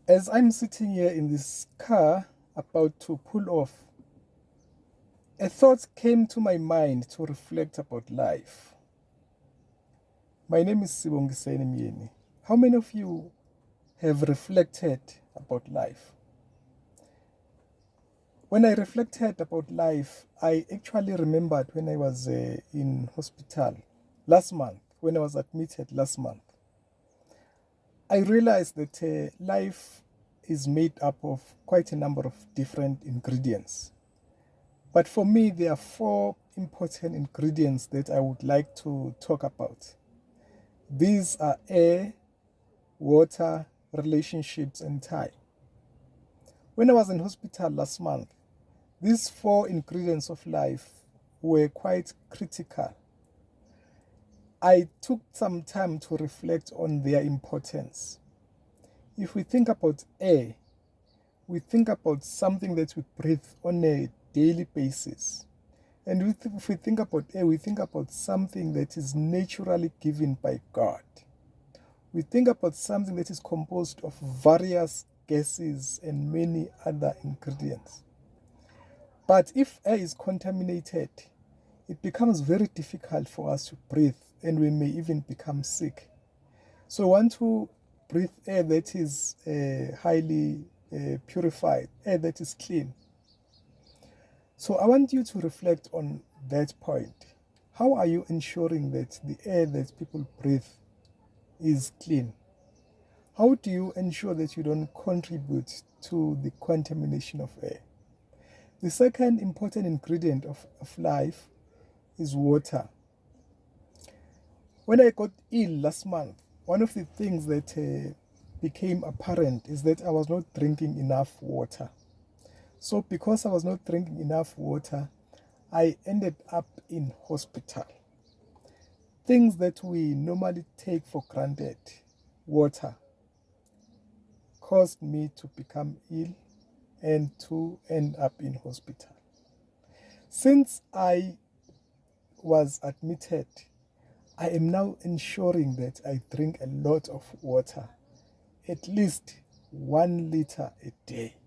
As I'm sitting here in this car about to pull off, a thought came to my mind to reflect about life. My name is Sibongiseni Myeni. How many of you have reflected about life? When I reflected about life, I actually remembered when I was in hospital last month, when I was admitted last month. I realized that life is made up of quite a number of different ingredients. But for me, there are four important ingredients that I would like to talk about. These are air, water, relationships, and time. When I was in hospital last month, these four ingredients of life were quite critical. I took some time to reflect on their importance. If we think about air, we think about something that we breathe on a daily basis. And if we think about air, we think about something that is naturally given by God. We think about something that is composed of various gases and many other ingredients. But if air is contaminated, it becomes very difficult for us to breathe, and we may even become sick. So we want to breathe air that is highly purified, air that is clean. So I want you to reflect on that point. How are you ensuring that the air that people breathe is clean? How do you ensure that you don't contribute to the contamination of air? The second important ingredient of life is water. When I got ill last month, one of the things that became apparent is that I was not drinking enough water. So because I was not drinking enough water, I ended up in hospital. Things that we normally take for granted, water, caused me to become ill and to end up in hospital. Since I was admitted, I am now ensuring that I drink a lot of water, at least 1 liter a day.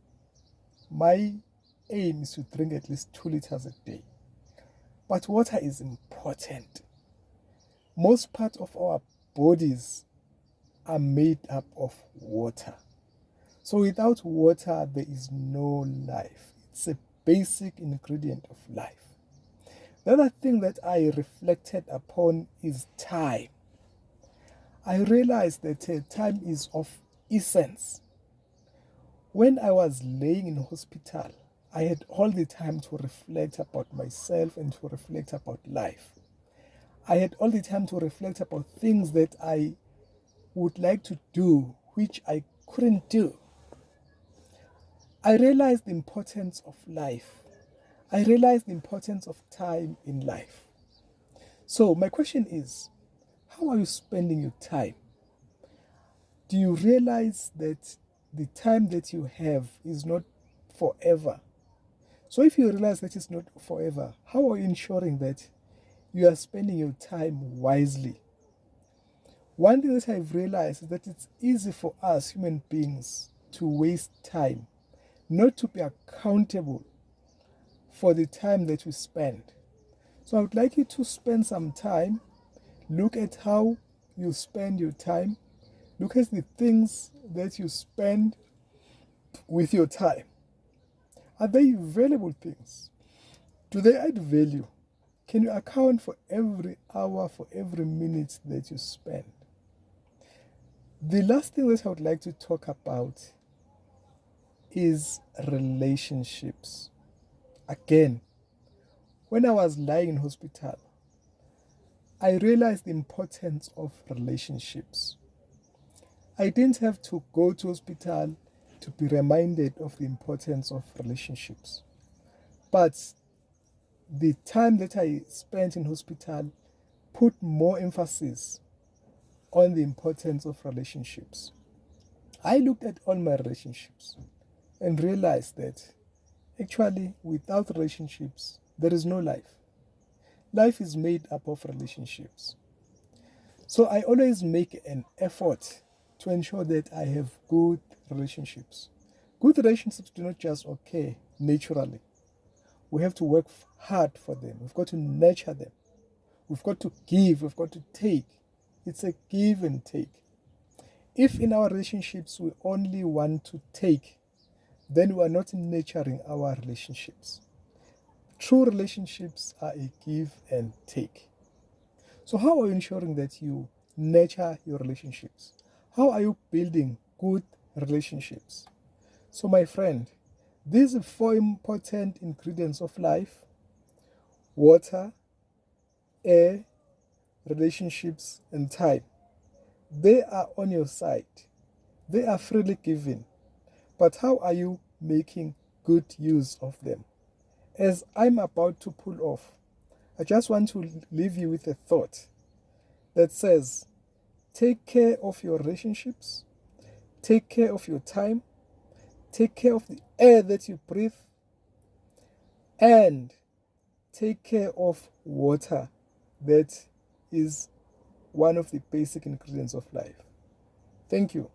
My aim is to drink at least 2 liters a day. But water is important. Most parts of our bodies are made up of water. So without water, there is no life. It's a basic ingredient of life. The other thing that I reflected upon is time. I realized that time is of essence. When I was laying in hospital, I had all the time to reflect about myself and to reflect about life. I had all the time to reflect about things that I would like to do, which I couldn't do. I realized the importance of life. I realized the importance of time in life. So my question is, how are you spending your time? Do you realize that the time that you have is not forever? So if you realize that it's not forever, how are you ensuring that you are spending your time wisely? One thing that I've realized is that it's easy for us human beings to waste time, not to be accountable for the time that we spend. So I would like you to spend some time, look at how you spend your time, look at the things that you spend with your time. Are they valuable things? Do they add value? Can you account for every hour, for every minute that you spend? The last thing that I would like to talk about is relationships. Again, when I was lying in hospital, I realized the importance of relationships. I didn't have to go to hospital to be reminded of the importance of relationships. But the time that I spent in hospital put more emphasis on the importance of relationships. I looked at all my relationships and realized that actually without relationships, there is no life. Life is made up of relationships. So I always make an effort to ensure that I have good relationships. Good relationships do not just occur naturally. We have to work hard for them. We've got to nurture them. We've got to give. We've got to take. It's a give and take. If in our relationships we only want to take, then we are not nurturing our relationships. True relationships are a give and take. So how are you ensuring that you nurture your relationships? How are you building good relationships? So my friend, these 4 important ingredients of life: water, air, relationships, and time. They are on your side. They are freely given. But how are you making good use of them? As I'm about to pull off, I just want to leave you with a thought that says, take care of your relationships, take care of your time, take care of the air that you breathe, and take care of water. That is one of the basic ingredients of life. Thank you.